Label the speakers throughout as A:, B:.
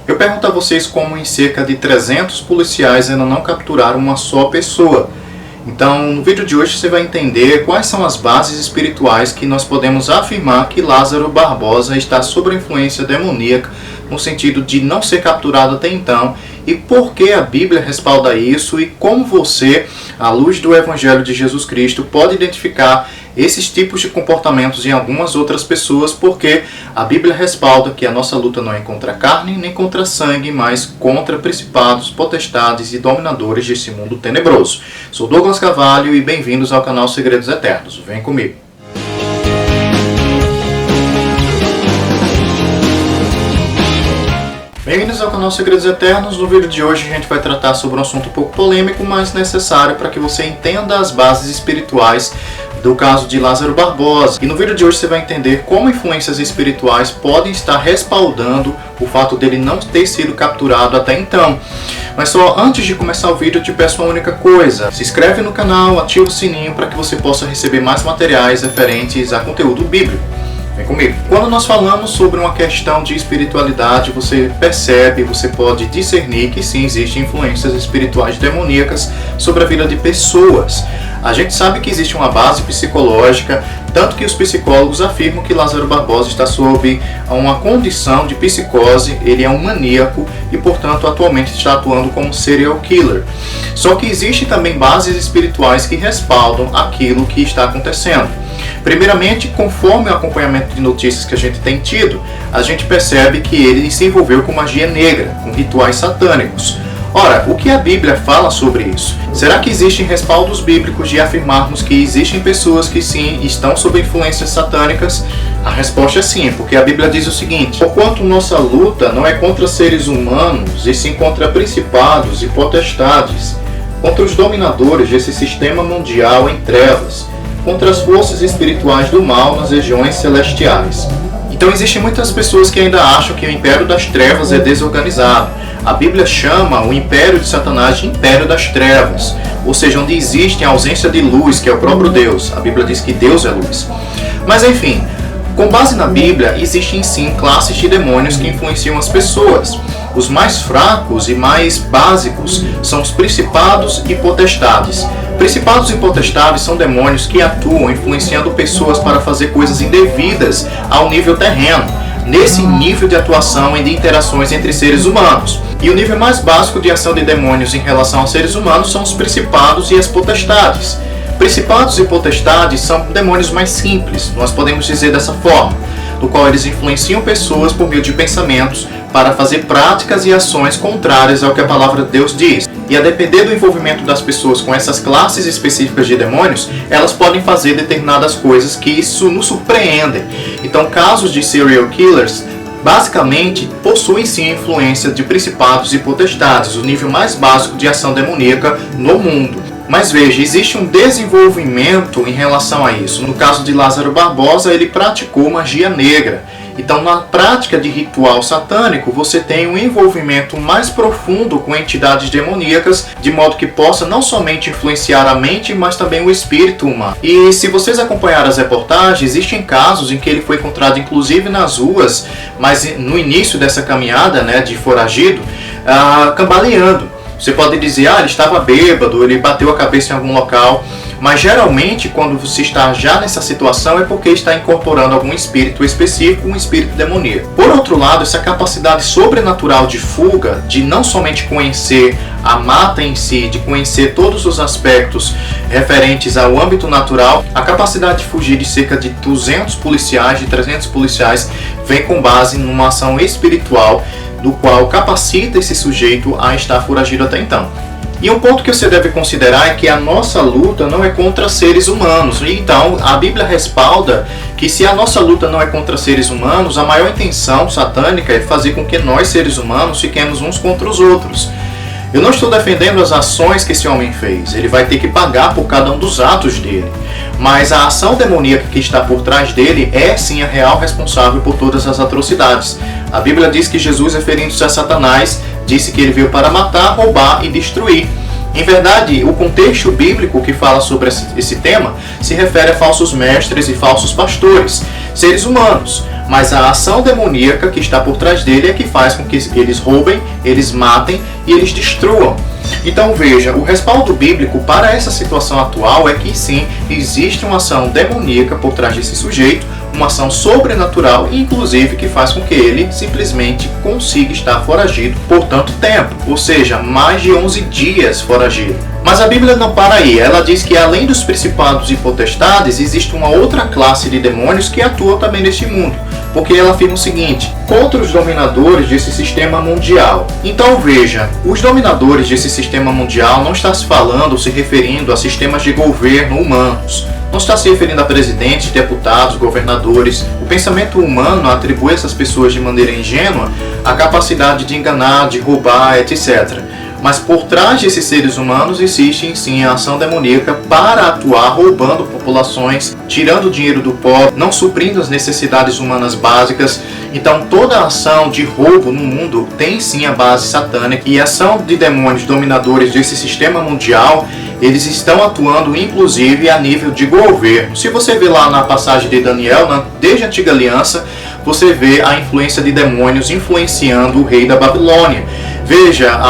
A: Eu pergunto a vocês como em cerca de 300 policiais ainda não capturaram uma só pessoa. Então, no vídeo de hoje você vai entender quais são as bases espirituais que nós podemos afirmar que Lázaro Barbosa está sob a influência demoníaca, no sentido de não ser capturado até então, e por que a Bíblia respalda isso e como você, à luz do Evangelho de Jesus Cristo, pode identificar esses tipos de comportamentos em algumas outras pessoas, porque a Bíblia respalda que a nossa luta não é contra a carne nem contra a sangue, mas contra principados, potestades e dominadores desse mundo tenebroso. Sou Douglas Carvalho e bem-vindos ao canal Segredos Eternos. Vem comigo. Bem-vindos ao canal Segredos Eternos. No vídeo de hoje a gente vai tratar sobre um assunto um pouco polêmico, mas necessário para que você entenda as bases espirituais do caso de Lázaro Barbosa. E no vídeo de hoje você vai entender como influências espirituais podem estar respaldando o fato dele não ter sido capturado até então. Mas só antes de começar o vídeo eu te peço uma única coisa: se inscreve no canal, ativa o sininho para que você possa receber mais materiais referentes a conteúdo bíblico. Vem comigo. Quando nós falamos sobre uma questão de espiritualidade, você percebe, você pode discernir que sim, existem influências espirituais demoníacas sobre a vida de pessoas. A gente sabe que existe uma base psicológica, tanto que os psicólogos afirmam que Lázaro Barbosa está sob uma condição de psicose, ele é um maníaco e, portanto, atualmente está atuando como serial killer. Só que existem também bases espirituais que respaldam aquilo que está acontecendo. Primeiramente, conforme o acompanhamento de notícias que a gente tem tido, a gente percebe que ele se envolveu com magia negra, com rituais satânicos. Ora, o que a Bíblia fala sobre isso? Será que existem respaldos bíblicos de afirmarmos que existem pessoas que sim estão sob influências satânicas? A resposta é sim, porque a Bíblia diz o seguinte: porquanto nossa luta não é contra seres humanos, e sim contra principados e potestades, contra os dominadores desse sistema mundial em trevas, contra as forças espirituais do mal nas regiões celestiais. Então existem muitas pessoas que ainda acham que o império das trevas é desorganizado. A Bíblia chama o império de Satanás de império das trevas, ou seja, onde existe a ausência de luz, que é o próprio Deus. A Bíblia diz que Deus é luz. Mas enfim, com base na Bíblia, existem sim classes de demônios que influenciam as pessoas. Os mais fracos e mais básicos são os principados e potestades. Principados e potestades são demônios que atuam influenciando pessoas para fazer coisas indevidas ao nível terreno, nesse nível de atuação e de interações entre seres humanos. E o nível mais básico de ação de demônios em relação aos seres humanos são os principados e as potestades. Principados e potestades são demônios mais simples, nós podemos dizer dessa forma, no qual eles influenciam pessoas por meio de pensamentos para fazer práticas e ações contrárias ao que a palavra de Deus diz. E a depender do envolvimento das pessoas com essas classes específicas de demônios, elas podem fazer determinadas coisas que isso nos surpreendem. Então, casos de serial killers basicamente possuem sim a influência de principados e potestades, o nível mais básico de ação demoníaca no mundo. Mas veja, existe um desenvolvimento em relação a isso. No caso de Lázaro Barbosa, ele praticou magia negra. Então, na prática de ritual satânico, você tem um envolvimento mais profundo com entidades demoníacas, de modo que possa não somente influenciar a mente, mas também o espírito humano. E se vocês acompanharem as reportagens, existem casos em que ele foi encontrado inclusive nas ruas, mas no início dessa caminhada, de foragido, cambaleando. Você pode dizer, ele estava bêbado, ele bateu a cabeça em algum local, mas geralmente quando você está já nessa situação é porque está incorporando algum espírito específico, um espírito demoníaco. Por outro lado, essa capacidade sobrenatural de fuga, de não somente conhecer a mata em si, de conhecer todos os aspectos referentes ao âmbito natural, a capacidade de fugir de cerca de 200 policiais, de 300 policiais, vem com base numa ação espiritual, do qual capacita esse sujeito a estar foragido até então. E um ponto que você deve considerar é que a nossa luta não é contra seres humanos. Então, a Bíblia respalda que se a nossa luta não é contra seres humanos, a maior intenção satânica é fazer com que nós, seres humanos, fiquemos uns contra os outros. Eu não estou defendendo as ações que esse homem fez. Ele vai ter que pagar por cada um dos atos dele. Mas a ação demoníaca que está por trás dele é sim a real responsável por todas as atrocidades. A Bíblia diz que Jesus, referindo-se a Satanás, disse que ele veio para matar, roubar e destruir. Em verdade, o contexto bíblico que fala sobre esse tema se refere a falsos mestres e falsos pastores, seres humanos. mas a ação demoníaca que está por trás dele é que faz com que eles roubem, eles matem e eles destruam. Então veja, o respaldo bíblico para essa situação atual é que sim, existe uma ação demoníaca por trás desse sujeito, uma ação sobrenatural, inclusive que faz com que ele simplesmente consiga estar foragido por tanto tempo, ou seja, mais de 11 dias foragido. Mas a Bíblia não para aí, ela diz que além dos principados e potestades, existe uma outra classe de demônios que atuam também neste mundo, porque ela afirma o seguinte: contra os dominadores desse sistema mundial. Então veja, os dominadores desse sistema mundial não está se falando, se referindo a sistemas de governo humanos. Não está se referindo a presidentes, deputados, governadores. O pensamento humano atribui a essas pessoas de maneira ingênua a capacidade de enganar, de roubar, etc. Mas por trás desses seres humanos existe sim a ação demoníaca para atuar roubando populações, tirando o dinheiro do pobre, não suprindo as necessidades humanas básicas. Então toda a ação de roubo no mundo tem sim a base satânica, e a ação de demônios dominadores desse sistema mundial, eles estão atuando inclusive a nível de governo. Se você vê lá na passagem de Daniel, desde a Antiga Aliança, você vê a influência de demônios influenciando o rei da Babilônia. Veja,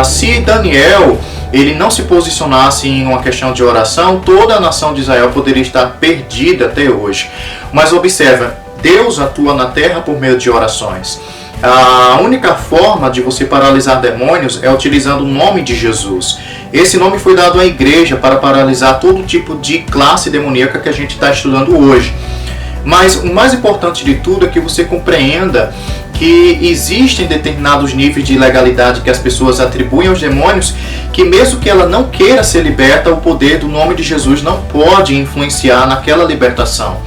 A: se Daniel ele não se posicionasse em uma questão de oração, toda a nação de Israel poderia estar perdida até hoje. Mas observa, Deus atua na terra por meio de orações. A única forma de você paralisar demônios é utilizando o nome de Jesus. Esse nome foi dado à igreja para paralisar todo tipo de classe demoníaca que a gente está estudando hoje. Mas o mais importante de tudo é que você compreenda que existem determinados níveis de legalidade que as pessoas atribuem aos demônios, que mesmo que ela não queira ser liberta, o poder do nome de Jesus não pode influenciar naquela libertação.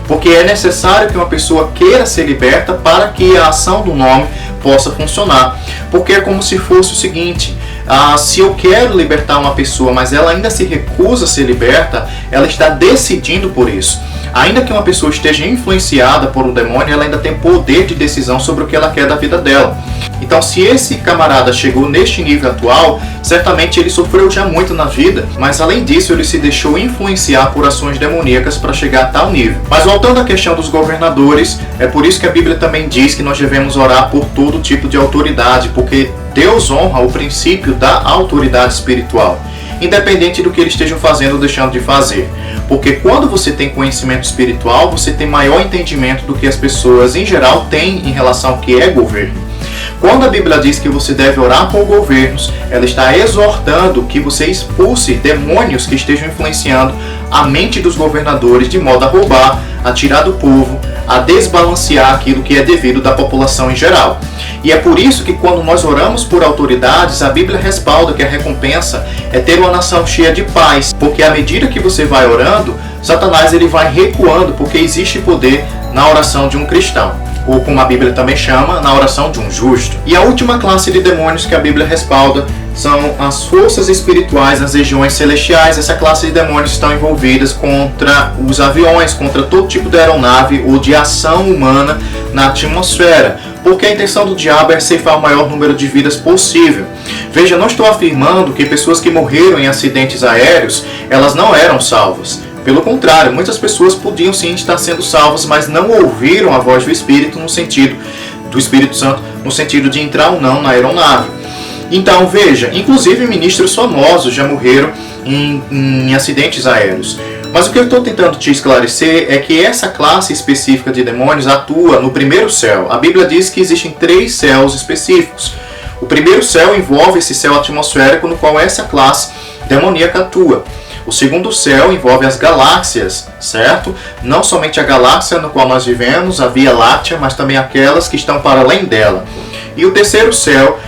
A: Porque é necessário que uma pessoa queira ser liberta para que a ação do nome possa funcionar. Porque é como se fosse o seguinte: se eu quero libertar uma pessoa, mas ela ainda se recusa a ser liberta, ela está decidindo por isso. Ainda que uma pessoa esteja influenciada por um demônio, ela ainda tem poder de decisão sobre o que ela quer da vida dela. Então, se esse camarada chegou neste nível atual, certamente ele sofreu já muito na vida, mas além disso ele se deixou influenciar por ações demoníacas para chegar a tal nível. Mas voltando à questão dos governadores, é por isso que a Bíblia também diz que nós devemos orar por todo tipo de autoridade, porque Deus honra o princípio da autoridade espiritual, independente do que eles estejam fazendo ou deixando de fazer. Porque quando você tem conhecimento espiritual, você tem maior entendimento do que as pessoas em geral têm em relação ao que é governo. Quando a Bíblia diz que você deve orar por governos, ela está exortando que você expulse demônios que estejam influenciando a mente dos governadores de modo a roubar, a tirar do povo, a desbalancear aquilo que é devido da população em geral. E é por isso que quando nós oramos por autoridades, a Bíblia respalda que a recompensa é ter uma nação cheia de paz, porque à medida que você vai orando, Satanás ele vai recuando, porque existe poder na oração de um cristão, ou como a Bíblia também chama, na oração de um justo. E a última classe de demônios que a Bíblia respalda são as forças espirituais nas regiões celestiais. Essa classe de demônios estão envolvidas contra os aviões, contra todo tipo de aeronave ou de ação humana na atmosfera, porque a intenção do diabo é ceifar o maior número de vidas possível. Veja, não estou afirmando que pessoas que morreram em acidentes aéreos, elas não eram salvas. Pelo contrário, muitas pessoas podiam sim estar sendo salvas, mas não ouviram a voz do Espírito do Espírito Santo, no sentido de entrar ou não na aeronave. Então, veja, inclusive ministros famosos já morreram em acidentes aéreos. Mas o que eu estou tentando te esclarecer é que essa classe específica de demônios atua no primeiro céu. A Bíblia diz que existem 3 céus específicos. O primeiro céu envolve esse céu atmosférico no qual essa classe demoníaca atua. O segundo céu envolve as galáxias, certo? Não somente a galáxia no qual nós vivemos, a Via Láctea, mas também aquelas que estão para além dela. E o terceiro céu,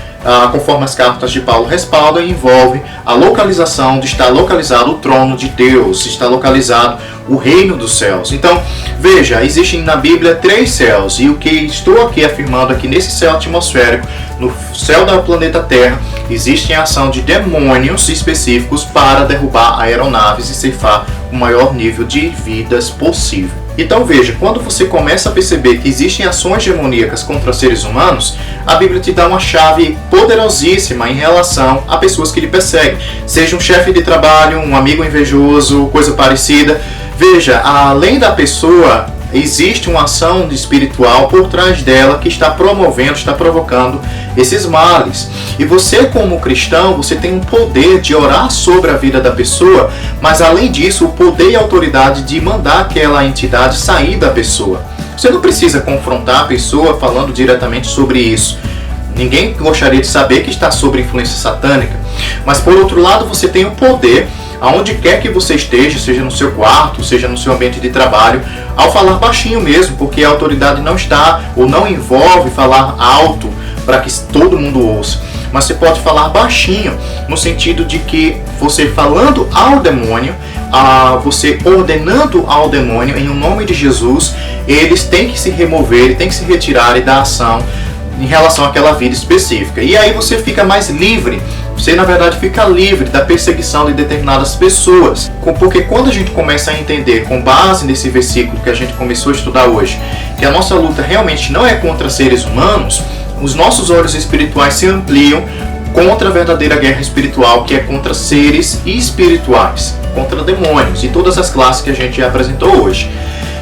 A: conforme as cartas de Paulo respaldam, envolve a localização de estar localizado o trono de Deus, está localizado o reino dos céus. Então, veja, existem na Bíblia 3 céus, e o que estou aqui afirmando aqui nesse céu atmosférico, no céu do planeta Terra, existe a ação de demônios específicos para derrubar aeronaves e ceifar o maior nível de vidas possível. Então veja, quando você começa a perceber que existem ações demoníacas contra seres humanos, a Bíblia te dá uma chave poderosíssima em relação a pessoas que lhe perseguem. Seja um chefe de trabalho, um amigo invejoso, coisa parecida. Veja, além da pessoa existe uma ação espiritual por trás dela que está promovendo, está provocando esses males. E você, como cristão, você tem um poder de orar sobre a vida da pessoa, mas além disso, o poder e a autoridade de mandar aquela entidade sair da pessoa. Você não precisa confrontar a pessoa falando diretamente sobre isso. Ninguém gostaria de saber que está sob influência satânica. Mas por outro lado, você tem o poder, aonde quer que você esteja, seja no seu quarto, seja no seu ambiente de trabalho, ao falar baixinho mesmo, porque a autoridade não está ou não envolve falar alto para que todo mundo ouça. Mas você pode falar baixinho, no sentido de que você falando ao demônio, você ordenando ao demônio, em nome de Jesus, eles têm que se remover, têm que se retirar da ação em relação àquela vida específica. E aí você fica mais livre. Você, na verdade, fica livre da perseguição de determinadas pessoas. Porque quando a gente começa a entender, com base nesse versículo que a gente começou a estudar hoje, que a nossa luta realmente não é contra seres humanos, os nossos olhos espirituais se ampliam contra a verdadeira guerra espiritual, que é contra seres espirituais, contra demônios e todas as classes que a gente já apresentou hoje.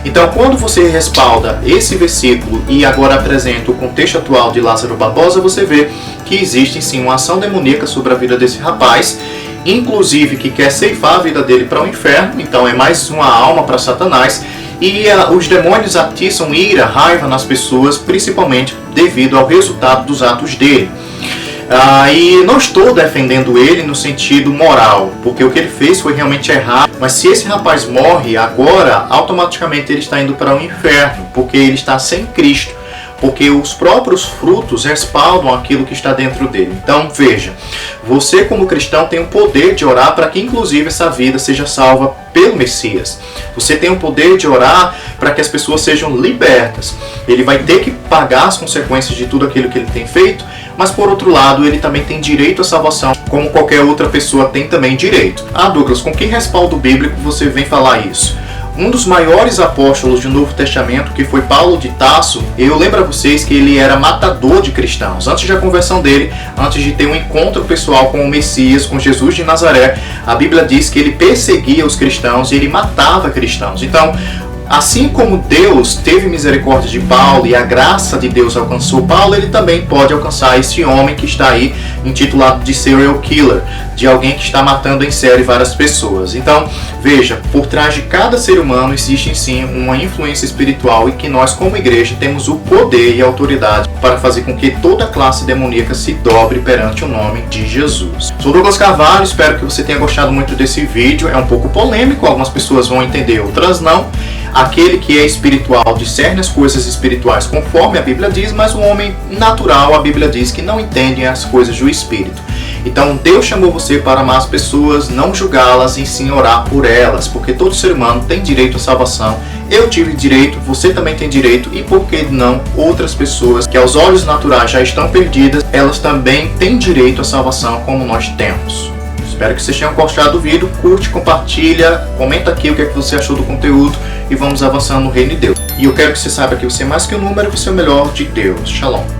A: Então, quando você respalda esse versículo e agora apresenta o contexto atual de Lázaro Barbosa, você vê que existe sim uma ação demoníaca sobre a vida desse rapaz, inclusive que quer ceifar a vida dele para o inferno. Então é mais uma alma para Satanás. E os demônios atiçam ira, raiva nas pessoas, principalmente devido ao resultado dos atos dele. E não estou defendendo ele no sentido moral, porque o que ele fez foi realmente errado. Mas se esse rapaz morre agora, automaticamente ele está indo para o inferno, porque ele está sem Cristo. Porque os próprios frutos respaldam aquilo que está dentro dele. Então veja, você como cristão tem o poder de orar para que inclusive essa vida seja salva pelo Messias. Você tem o poder de orar para que as pessoas sejam libertas. Ele vai ter que pagar as consequências de tudo aquilo que ele tem feito, mas por outro lado ele também tem direito à salvação, como qualquer outra pessoa tem também direito. Douglas, com que respaldo bíblico você vem falar isso? Um dos maiores apóstolos do Novo Testamento, que foi Paulo de Tarso, eu lembro a vocês que ele era matador de cristãos. Antes da conversão dele, antes de ter um encontro pessoal com o Messias, com Jesus de Nazaré, a Bíblia diz que ele perseguia os cristãos e ele matava cristãos. Então, assim como Deus teve misericórdia de Paulo e a graça de Deus alcançou Paulo, ele também pode alcançar esse homem que está aí intitulado de serial killer, de alguém que está matando em série várias pessoas. Então, veja, por trás de cada ser humano existe sim uma influência espiritual e que nós como igreja temos o poder e a autoridade para fazer com que toda classe demoníaca se dobre perante o nome de Jesus. Sou Douglas Carvalho, espero que você tenha gostado muito desse vídeo. É um pouco polêmico, algumas pessoas vão entender, outras não. Aquele que é espiritual discerne as coisas espirituais conforme a Bíblia diz, mas o homem natural, a Bíblia diz que não entende as coisas do Espírito. Então Deus chamou você para amar as pessoas, não julgá-las e sim orar por elas, porque todo ser humano tem direito à salvação. Eu tive direito, você também tem direito, e por que não outras pessoas que aos olhos naturais já estão perdidas, elas também têm direito à salvação como nós temos. Espero que vocês tenham gostado do vídeo, curte, compartilha, comenta aqui o que é que você achou do conteúdo e vamos avançando no reino de Deus. E eu quero que você saiba que você é mais que um número, você é o melhor de Deus. Shalom.